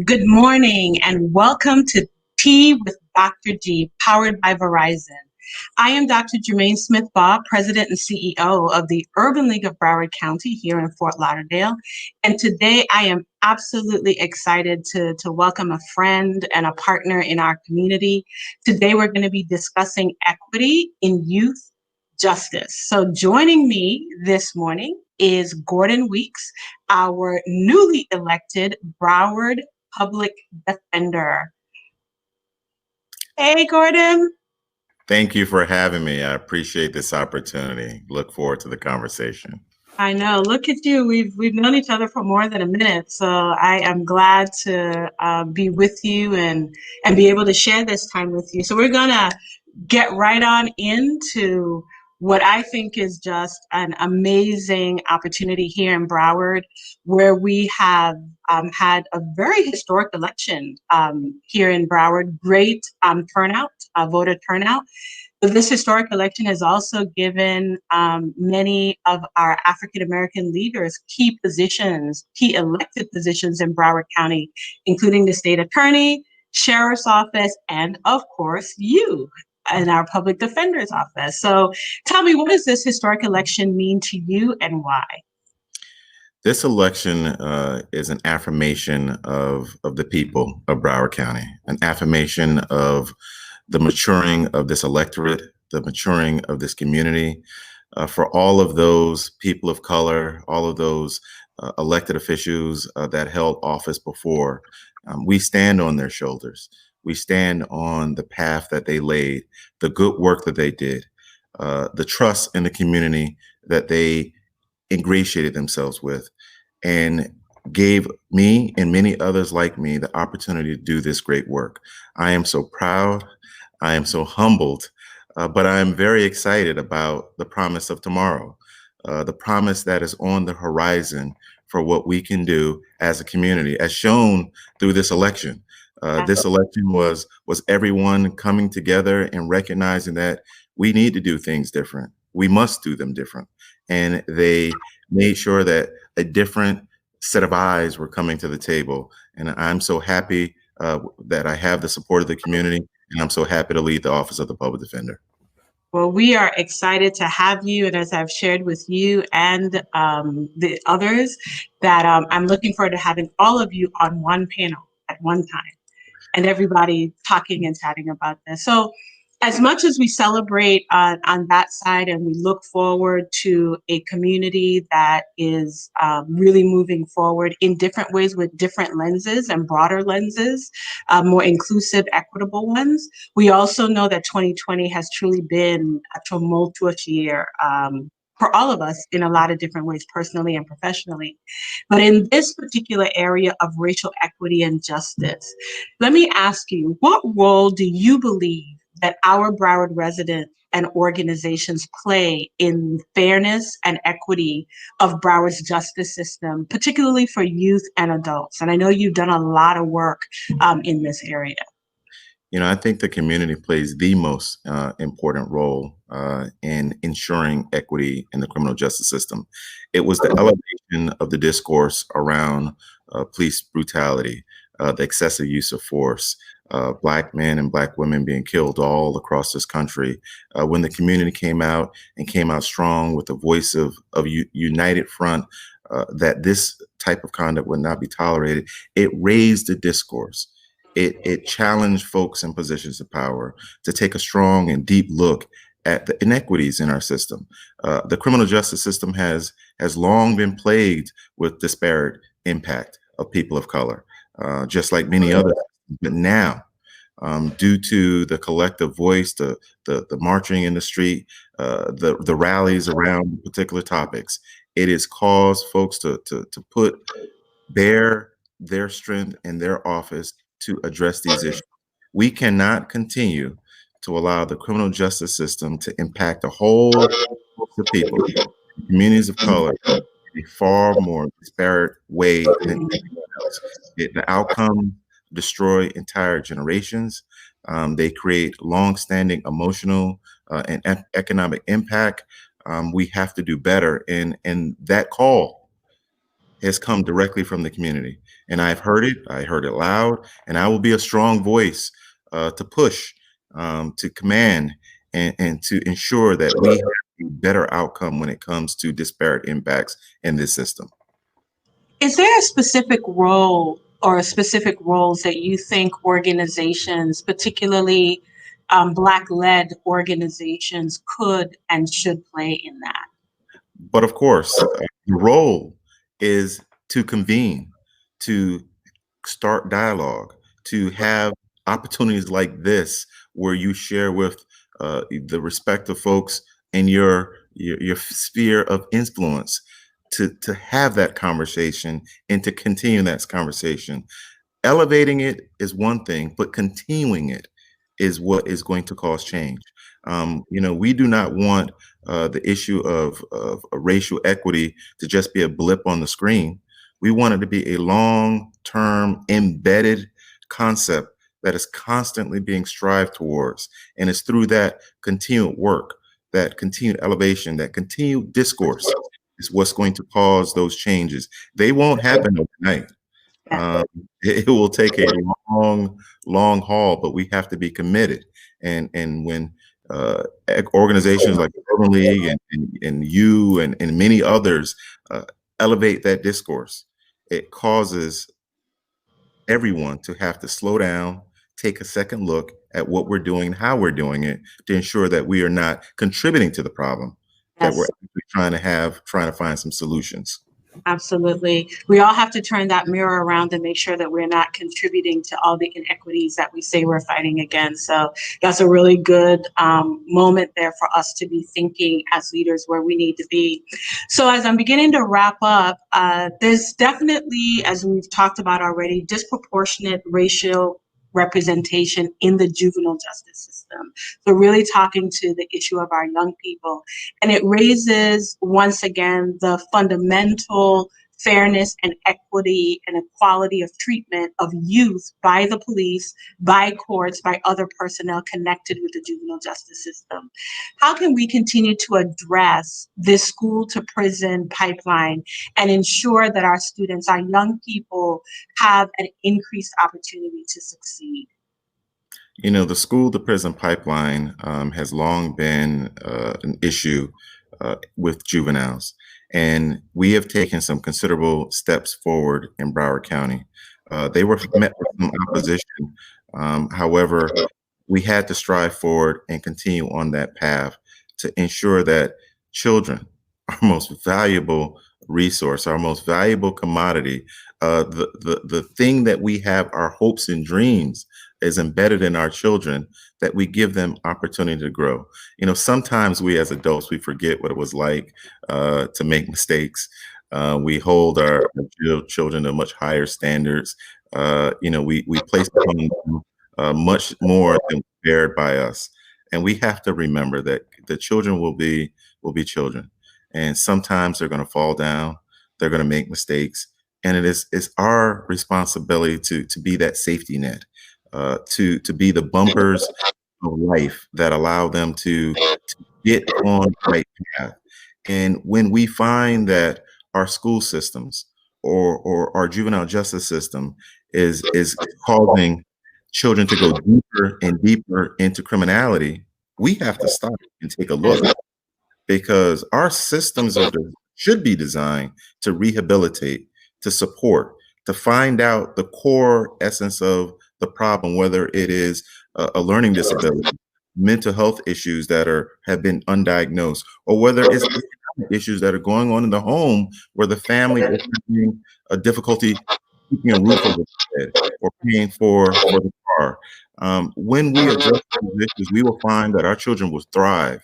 Good morning and welcome to Tea with Dr. G, powered by Verizon. I am Dr. Jermaine Smith Baugh, President and CEO of the Urban League of Broward County here in Fort Lauderdale. And today I am absolutely excited to welcome a friend and a partner in our community. Today we're going to be discussing equity in youth justice. So joining me this morning is Gordon Weeks, our newly elected Broward Public Defender. Hey, Gordon. Thank you for having me. I appreciate this opportunity. Look forward to the conversation. I know. Look at you. We've known each other for more than a minute, so I am glad to be with you and be able to share this time with you. So we're gonna get right on into what I think is just an amazing opportunity here in Broward, where we have had a very historic election here in Broward. Great turnout, voter turnout. But this historic election has also given many of our African-American leaders key positions, key elected positions in Broward County, including the state attorney, sheriff's office, and of course, you in our public defender's office. So tell me, what does this historic election mean to you and why? This election is an affirmation of the people of Broward County, an affirmation of the maturing of this electorate, the maturing of this community, for all of those people of color, all of those elected officials that held office before. We stand on their shoulders. We stand on the path that they laid, the good work that they did, the trust in the community that they ingratiated themselves with, and gave me and many others like me the opportunity to do this great work. I am so proud. I am so humbled, but I am very excited about the promise of tomorrow, the promise that is on the horizon for what we can do as a community, as shown through this election. This election was everyone coming together and recognizing that we need to do things different. We must do them different. And they made sure that a different set of eyes were coming to the table. And I'm so happy that I have the support of the community, and I'm so happy to lead the Office of the Public Defender. Well, we are excited to have you, and as I've shared with you and the others, that I'm looking forward to having all of you on one panel at one time, and everybody talking and chatting about this. So as much as we celebrate on that side and we look forward to a community that is really moving forward in different ways with different lenses and broader lenses, more inclusive, equitable ones, we also know that 2020 has truly been a tumultuous year for all of us in a lot of different ways, personally and professionally. But in this particular area of racial equity and justice, let me ask you, what role do you believe that our Broward residents and organizations play in fairness and equity of Broward's justice system, particularly for youth and adults? And I know you've done a lot of work in this area. You know, I think the community plays the most important role in ensuring equity in the criminal justice system. It was the elevation of the discourse around police brutality, the excessive use of force, Black men and Black women being killed all across this country. When the community came out strong with the voice of united front, that this type of conduct would not be tolerated, it raised the discourse. It challenged folks in positions of power to take a strong and deep look at the inequities in our system. The criminal justice system has long been plagued with disparate impact of people of color, just like many others. But now, due to the collective voice, the marching in the street, the rallies around particular topics, it has caused folks to put their strength in their office to address these issues. We cannot continue to allow the criminal justice system to impact a whole host of people, communities of color, in a far more disparate way than anyone else. The outcome destroy entire generations. They create long-standing emotional and economic impact. We have to do better, and that call has come directly from the community. And I've heard it, I heard it loud, and I will be a strong voice to push, to command, and to ensure that we have a better outcome when it comes to disparate impacts in this system. Is there a specific role or specific roles that you think organizations, particularly Black-led organizations, could and should play in that? But of course, the role is to convene, to start dialogue, to have opportunities like this where you share with the respective folks in your sphere of influence to have that conversation and to continue that conversation. Elevating it is one thing, but continuing it is what is going to cause change. We do not want the issue of racial equity to just be a blip on the screen. We want it to be a long-term embedded concept that is constantly being strived towards. And it's through that continued work, that continued elevation, that continued discourse is what's going to cause those changes. They won't happen overnight. Um, it will take a long haul, but we have to be committed. And when organizations like the Urban League and you and many others elevate that discourse, it causes everyone to have to slow down, take a second look at what we're doing and how we're doing it to ensure that we are not contributing to the problem, that we're actually trying to find some solutions. Absolutely. We all have to turn that mirror around and make sure that we're not contributing to all the inequities that we say we're fighting against. So that's a really good moment there for us to be thinking as leaders where we need to be. So as I'm beginning to wrap up, there's definitely, as we've talked about already, disproportionate racial representation in the juvenile justice system. So really talking to the issue of our young people. And it raises, once again, the fundamental fairness and equity and equality of treatment of youth by the police, by courts, by other personnel connected with the juvenile justice system. How can we continue to address this school to prison pipeline and ensure that our students, our young people, have an increased opportunity to succeed? The school to prison pipeline has long been an issue with juveniles, and we have taken some considerable steps forward in Broward County. They were met with some opposition. However, we had to strive forward and continue on that path to ensure that children, our most valuable resource, our most valuable commodity, the thing that we have our hopes and dreams is embedded in our children, that we give them opportunity to grow. Sometimes we as adults, we forget what it was like to make mistakes. We hold our children to much higher standards. We place upon them much more than bared by us. And we have to remember that the children will be children. And sometimes they're going to fall down, they're going to make mistakes. And it's our responsibility to be that safety net, to be the bumpers of life that allow them to get on the right path. And when we find that our school systems or our juvenile justice system is causing children to go deeper and deeper into criminality, we have to stop and take a look, because our systems should be designed to rehabilitate, to support, to find out the core essence of the problem, whether it is a learning disability, mental health issues that have been undiagnosed, or whether it's issues that are going on in the home where the family is having a difficulty keeping a roof over their head or paying for the car. When we address these issues, we will find that our children will thrive.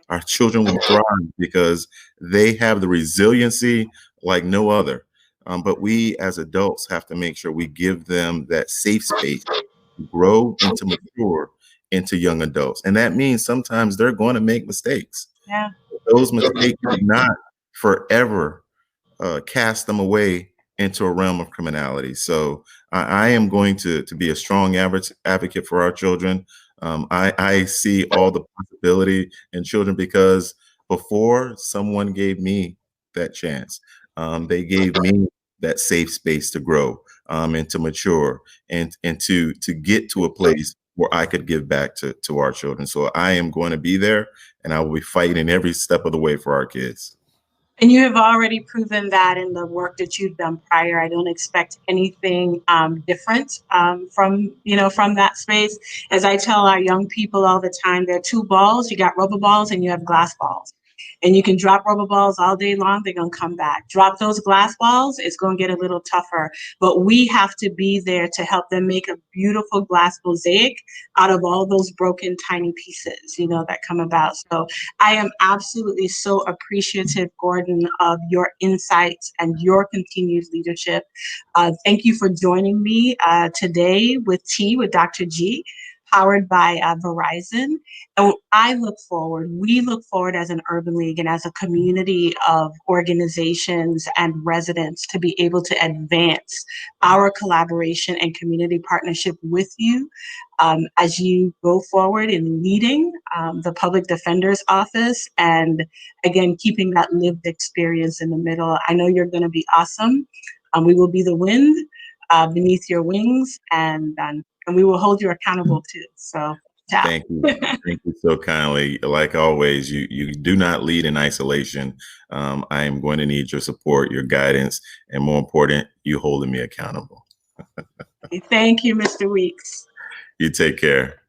Our children will thrive because they have the resiliency like no other. But we as adults have to make sure we give them that safe space to grow and to mature into young adults. And that means sometimes they're going to make mistakes. Yeah. Those mistakes do not forever cast them away into a realm of criminality. So I am going to be a strong advocate for our children. I see all the possibility in children because before someone gave me that chance, they gave me that safe space to grow, and to mature, and to get to a place where I could give back to our children. So I am going to be there, and I will be fighting every step of the way for our kids. And you have already proven that in the work that you've done prior. I don't expect anything different from that space. As I tell our young people all the time, there are two balls. You got rubber balls and you have glass balls. And you can drop rubber balls all day long, they're going to come back. Drop those glass balls, it's going to get a little tougher. But we have to be there to help them make a beautiful glass mosaic out of all those broken tiny pieces, that come about. So I am absolutely so appreciative, Gordon, of your insights and your continued leadership. Thank you for joining me today with Dr. G, powered by Verizon. And we look forward as an Urban League and as a community of organizations and residents to be able to advance our collaboration and community partnership with you as you go forward in leading the Public Defender's Office, and again, keeping that lived experience in the middle. I know you're going to be awesome. We will be the wind beneath your wings, and we will hold you accountable too. So, thank you. Thank you so kindly. Like always, you do not lead in isolation. I am going to need your support, your guidance, and more important, you holding me accountable. Thank you, Mr. Weeks. You take care.